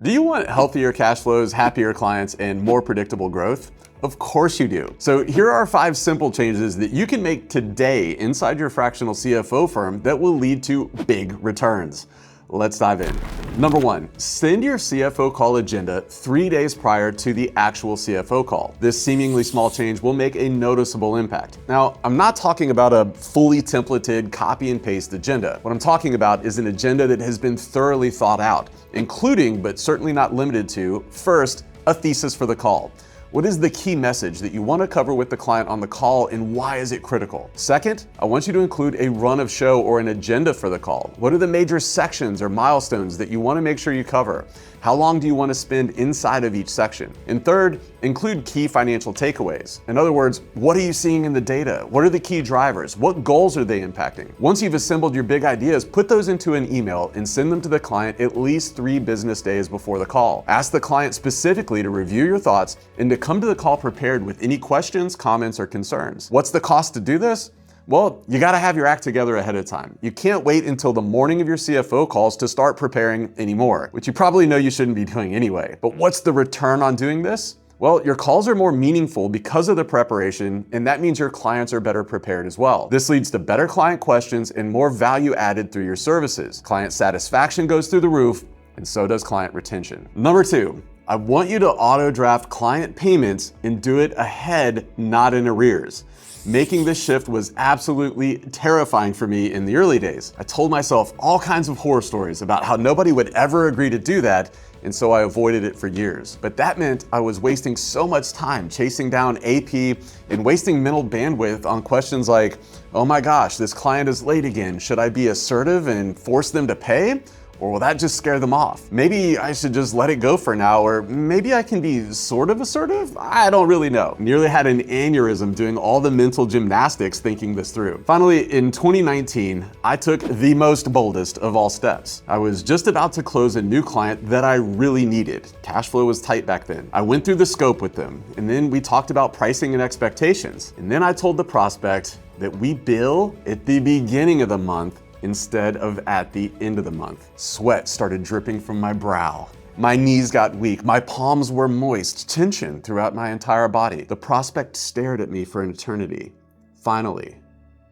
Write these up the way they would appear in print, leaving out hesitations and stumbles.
Do you want healthier cash flows, happier clients, and more predictable growth? Of course you do. So here are 5 simple changes that you can make today inside your fractional CFO firm that will lead to big returns. Let's dive in. Number 1, send your CFO call agenda 3 days prior to the actual CFO call. This seemingly small change will make a noticeable impact. Now, I'm not talking about a fully templated copy and paste agenda. What I'm talking about is an agenda that has been thoroughly thought out, including, but certainly not limited to, first, a thesis for the call. What is the key message that you want to cover with the client on the call, and why is it critical? Second, I want you to include a run of show or an agenda for the call. What are the major sections or milestones that you want to make sure you cover? How long do you want to spend inside of each section? And third, include key financial takeaways. In other words, what are you seeing in the data? What are the key drivers? What goals are they impacting? Once you've assembled your big ideas, put those into an email and send them to the client at least 3 business days before the call. Ask the client specifically to review your thoughts and to come to the call prepared with any questions, comments, or concerns. What's the cost to do this? Well, you gotta have your act together ahead of time. You can't wait until the morning of your CFO calls to start preparing anymore, which you probably know you shouldn't be doing anyway. But what's the return on doing this? Well, your calls are more meaningful because of the preparation, and that means your clients are better prepared as well. This leads to better client questions and more value added through your services. Client satisfaction goes through the roof, and so does client retention. Number 2, I want you to auto-draft client payments and do it ahead, not in arrears. Making this shift was absolutely terrifying for me in the early days. I told myself all kinds of horror stories about how nobody would ever agree to do that, and so I avoided it for years. But that meant I was wasting so much time chasing down AP and wasting mental bandwidth on questions like, oh my gosh, this client is late again. Should I be assertive and force them to pay? Or will that just scare them off? Maybe I should just let it go for now, or maybe I can be sort of assertive? I don't really know. Nearly had an aneurysm doing all the mental gymnastics thinking this through. Finally, in 2019, I took the most boldest of all steps. I was just about to close a new client that I really needed. Cash flow was tight back then. I went through the scope with them, and then we talked about pricing and expectations. And then I told the prospect that we bill at the beginning of the month instead of at the end of the month. Sweat started dripping from my brow. My knees got weak. My palms were moist. Tension throughout my entire body. The prospect stared at me for an eternity. Finally,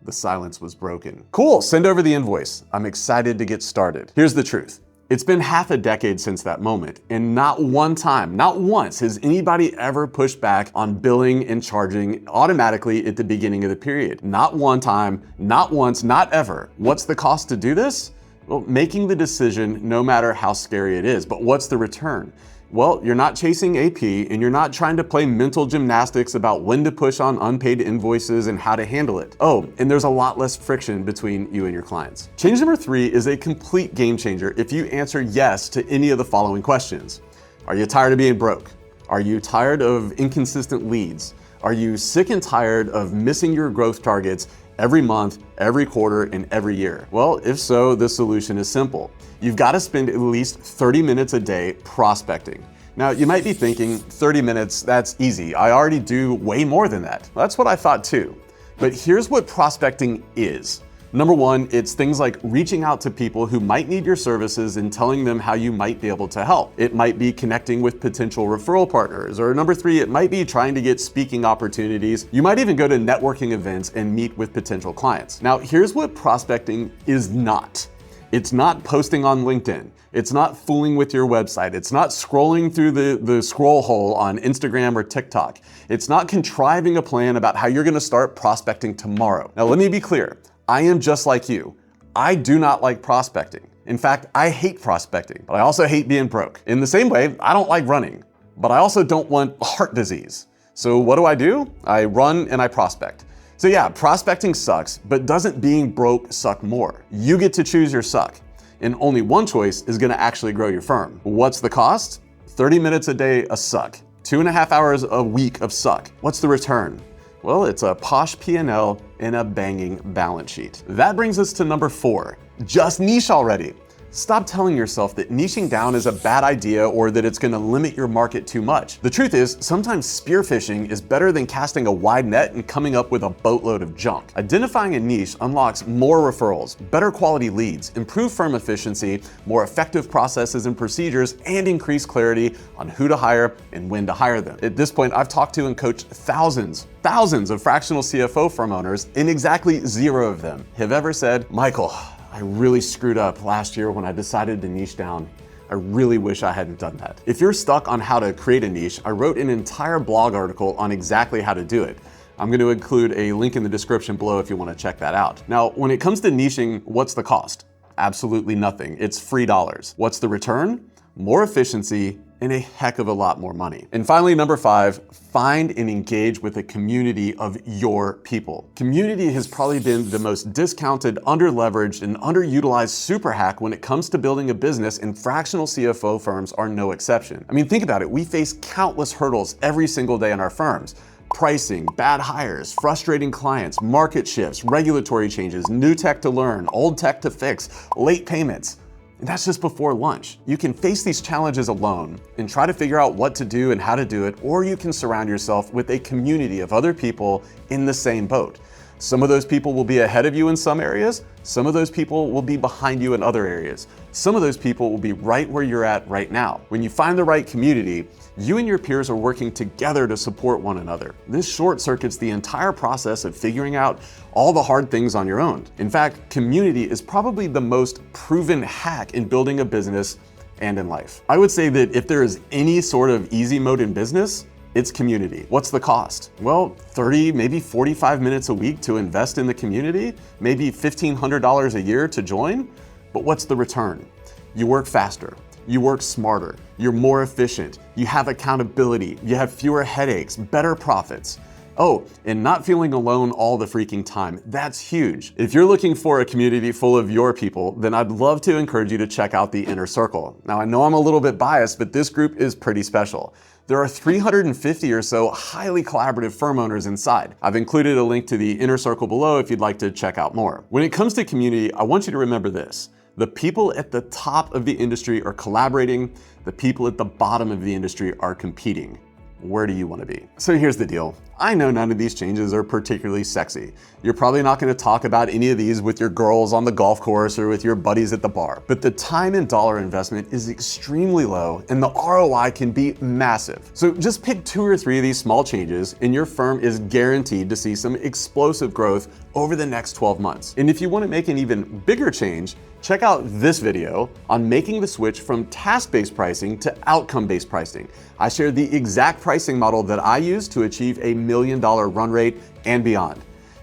the silence was broken. Cool, send over the invoice. I'm excited to get started. Here's the truth. It's been half a decade since that moment, and not one time, not once, has anybody ever pushed back on billing and charging automatically at the beginning of the period. Not one time, not once, not ever. What's the cost to do this? Well, making the decision no matter how scary it is, but what's the return? Well, you're not chasing AP and you're not trying to play mental gymnastics about when to push on unpaid invoices and how to handle it. Oh, and there's a lot less friction between you and your clients. Change number 3 is a complete game changer if you answer yes to any of the following questions. Are you tired of being broke? Are you tired of inconsistent leads? Are you sick and tired of missing your growth targets every month, every quarter, and every year? Well, if so, the solution is simple. You've got to spend at least 30 minutes a day prospecting. Now, you might be thinking, 30 minutes, that's easy. I already do way more than that. That's what I thought too. But here's what prospecting is. Number 1, it's things like reaching out to people who might need your services and telling them how you might be able to help. It might be connecting with potential referral partners. Or number 3, it might be trying to get speaking opportunities. You might even go to networking events and meet with potential clients. Now, here's what prospecting is not. It's not posting on LinkedIn. It's not fooling with your website. It's not scrolling through the scroll hole on Instagram or TikTok. It's not contriving a plan about how you're gonna start prospecting tomorrow. Now, let me be clear. I am just like you. I do not like prospecting. In fact, I hate prospecting, but I also hate being broke. In the same way, I don't like running, but I also don't want heart disease. So what do? I run and I prospect. So yeah, prospecting sucks, but doesn't being broke suck more? You get to choose your suck, and only one choice is gonna actually grow your firm. What's the cost? 30 minutes a day a suck. 2.5 hours a week of suck. What's the return? Well, it's a posh P&L and a banging balance sheet. That brings us to number 4. Just niche already. Stop telling yourself that niching down is a bad idea or that it's going to limit your market too much. The truth is, sometimes spearfishing is better than casting a wide net and coming up with a boatload of junk. Identifying a niche unlocks more referrals, better quality leads, improved firm efficiency, more effective processes and procedures, and increased clarity on who to hire and when to hire them. At this point, I've talked to and coached thousands of fractional CFO firm owners, and exactly 0 of them have ever said, "Michael, I really screwed up last year when I decided to niche down. I really wish I hadn't done that." If you're stuck on how to create a niche, I wrote an entire blog article on exactly how to do it. I'm going to include a link in the description below if you want to check that out. Now, when it comes to niching, what's the cost? Absolutely nothing. It's free dollars. What's the return? More efficiency and a heck of a lot more money. And finally, number 5, find and engage with a community of your people. Community has probably been the most discounted, underleveraged, and underutilized super hack when it comes to building a business, and fractional CFO firms are no exception. I mean, think about it. We face countless hurdles every single day in our firms. Pricing, bad hires, frustrating clients, market shifts, regulatory changes, new tech to learn, old tech to fix, late payments. And that's just before lunch. You can face these challenges alone and try to figure out what to do and how to do it, or you can surround yourself with a community of other people in the same boat. Some of those people will be ahead of you in some areas. Some of those people will be behind you in other areas. Some of those people will be right where you're at right now. When you find the right community, you and your peers are working together to support one another. This short circuits the entire process of figuring out all the hard things on your own. In fact, community is probably the most proven hack in building a business and in life. I would say that if there is any sort of easy mode in business, it's community. What's the cost? Well, 30, maybe 45 minutes a week to invest in the community, maybe $1,500 a year to join. But what's the return? You work faster, you work smarter, you're more efficient, you have accountability, you have fewer headaches, better profits. Oh, and not feeling alone all the freaking time. That's huge. If you're looking for a community full of your people, then I'd love to encourage you to check out the Inner Circle. Now, I know I'm a little bit biased, but this group is pretty special. There are 350 or so highly collaborative firm owners inside. I've included a link to the Inner Circle below if you'd like to check out more. When it comes to community, I want you to remember this. The people at the top of the industry are collaborating. The people at the bottom of the industry are competing. Where do you want to be? So here's the deal. I know none of these changes are particularly sexy. You're probably not going to talk about any of these with your girls on the golf course or with your buddies at the bar. But the time and dollar investment is extremely low and the ROI can be massive. So just pick 2 or 3 of these small changes and your firm is guaranteed to see some explosive growth over the next 12 months. And if you want to make an even bigger change, check out this video on making the switch from task-based pricing to outcome-based pricing. I share the exact pricing model that I use to achieve a $1 million run rate and beyond.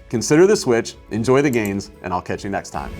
Consider the switch, enjoy the gains, and I'll catch you next time.